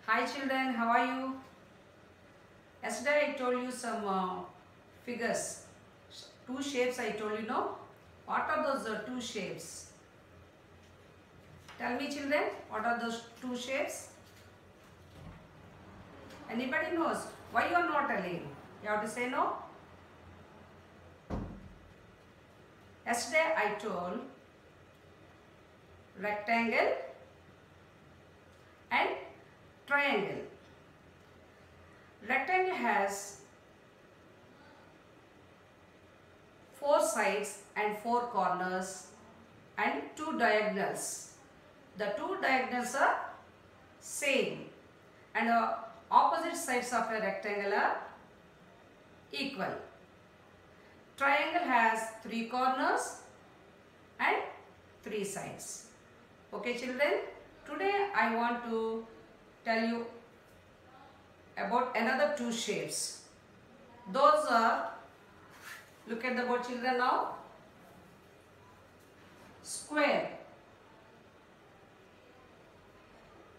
Hi children, how are you? Yesterday I told you some figures, two shapes I told you, no? What are those two shapes? Tell me children, what are those two shapes? Anybody knows? Why you are not telling? You have to say no? Yesterday I told rectangle and triangle. Rectangle has four sides and four corners and two diagonals. The two diagonals are same and the opposite sides of a rectangle are equal. Triangle has three corners and three sides. Okay children, today I want to tell you about another two shapes. Those are, look at the board children now, square.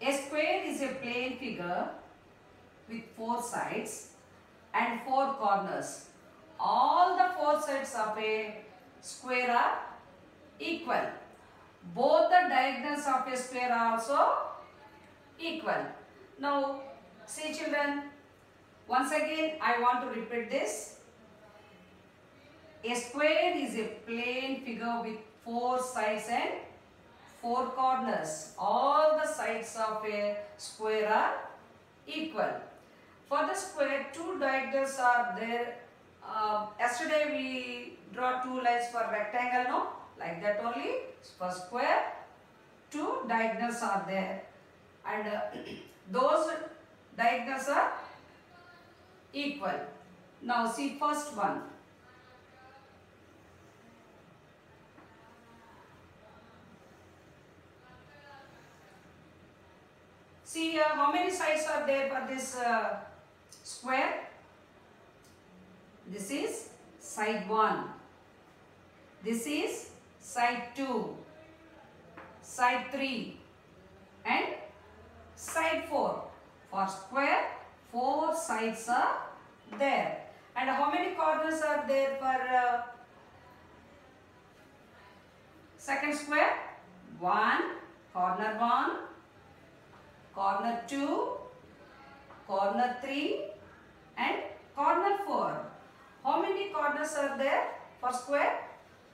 A square is a plane figure with four sides and four corners. All the four sides of a square are equal. Both the diagonals of a square are also equal. Now, see children, once again I want to repeat this. A square is a plane figure with four sides and four corners. All the sides of a square are equal. For the square, two diagonals are there. Yesterday we draw two lines for rectangle, no? Like that only. For square, two diagonals are there. And those diagonals are equal. Now see first one. See how many sides are there for this square? This is side 1. This is side 2. Side 3. And side 4. For square, four sides are there. And how many corners are there for second square? 1, corner 1, corner 2, corner 3 and corner 4. How many corners are there for square?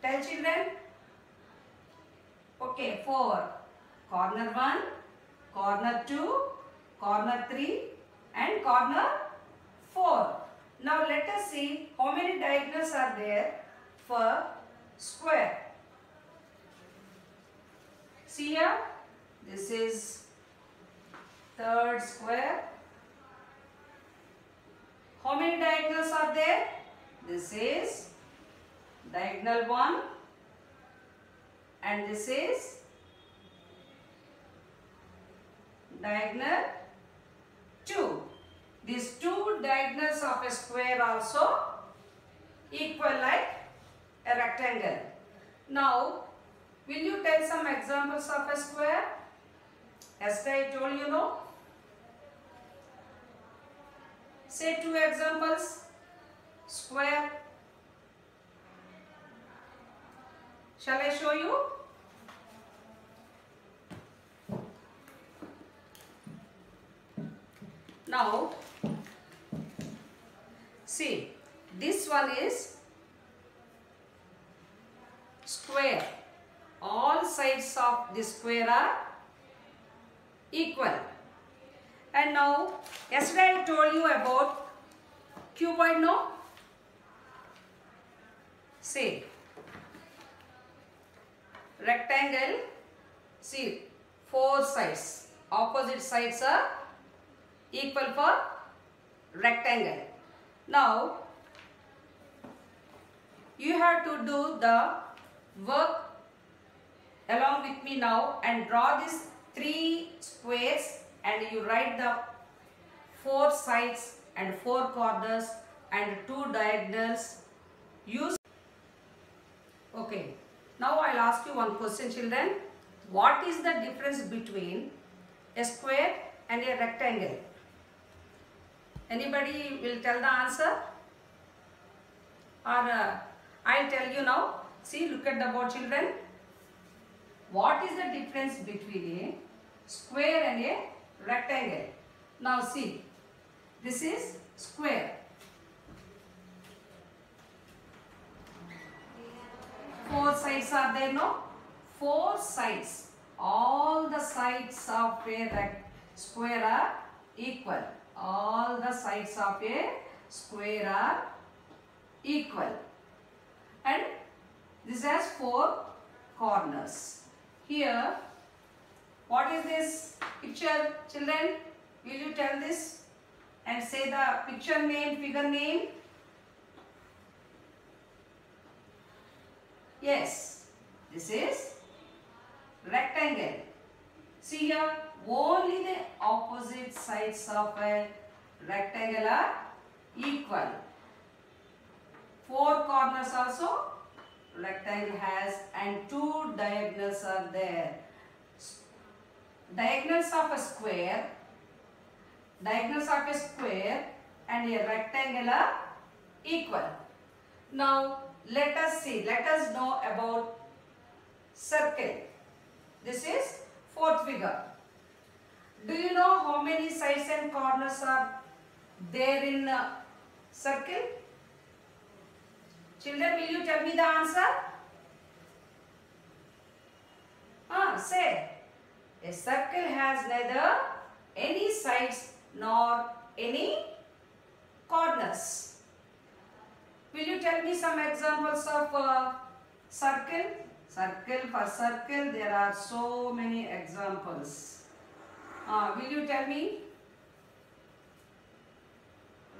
Tell children. Okay, 4. Corner 1, corner 2, corner 3 and corner 4. Now let us see how many diagonals are there for square. See here, this is third square. How many diagonals are there? This is diagonal 1 and this is diagonal 2. These two diagonals of a square also equal like a rectangle. Now, will you tell some examples of a square? As I told you, no? Say two examples. Square. Shall I show you? Now, see, this one is square. All sides of the square are equal. And now, yesterday I told you about cuboid, no? See, rectangle, see, four sides. Opposite sides are equal for rectangle. Now, you have to do the work along with me now and draw these three squares and you write the four sides and four corners and two diagonals. Use. Okay. Now I'll ask you one question children. What is the difference between a square and a rectangle. Anybody will tell the answer? Or I'll tell you now. See, look at the board, children. What is the difference between a square and a rectangle? Now see, this is square. Four sides are there, no? Four sides. All the sides of a square are equal. All the sides of a square are equal. And this has four corners. Here, what is this picture, children? Will you tell this and say the picture name, figure name? Yes, this is rectangle. See here, only the opposite sides of a rectangle are equal. Four corners also rectangle has, and two diagonals are there. Diagonals of a square and a rectangle are equal. Now let us see, let us know about circle. This is fourth figure. Do you know how many sides and corners are there in a circle? Children, will you tell me the answer? Say. A circle has neither any sides nor any corners. Will you tell me some examples of circle? For circle, there are so many examples. Will you tell me?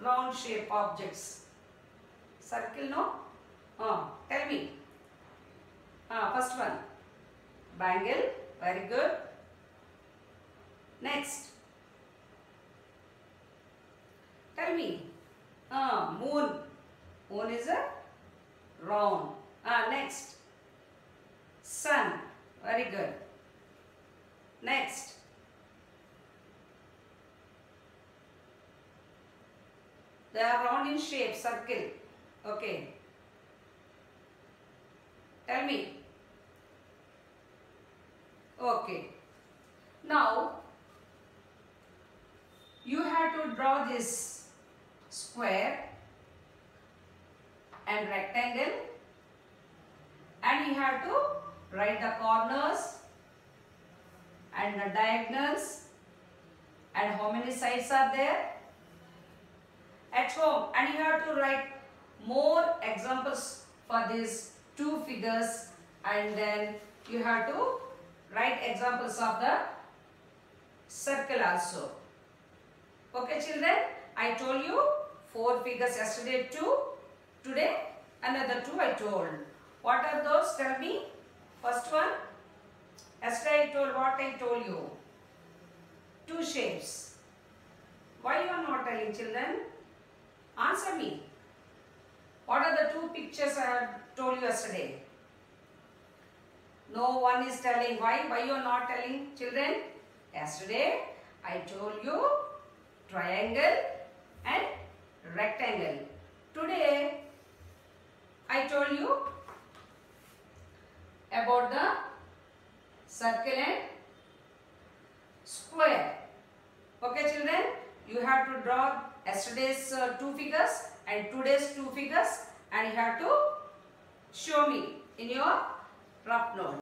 Round shape objects. Circle, no? Tell me. First one. Bangle. Very good. Next. Tell me. Moon. Moon is a round. Next. Sun. Very good. Next. They are round in shape, circle. Okay. Tell me. Okay. Now, you have to draw this square and rectangle, and you have to write the corners and the diagonals and how many sides are there at home, and you have to write more examples for these two figures, and then you have to write examples of the circle also. Okay, children, I told you 4 figures yesterday, 2. Today another 2 I told. What are those? Tell me. First one, yesterday I told what I told you. 2 shapes. Why you are not telling, children? Answer me. What are the 2 pictures I have told you yesterday? No one is telling. Why? Why you are not telling, children? Yesterday I told you triangle and rectangle. Today I told you about the circle and square. Okay, children, you have to draw yesterday's 2 figures and today's 2 figures, and you have to show me in your rough note.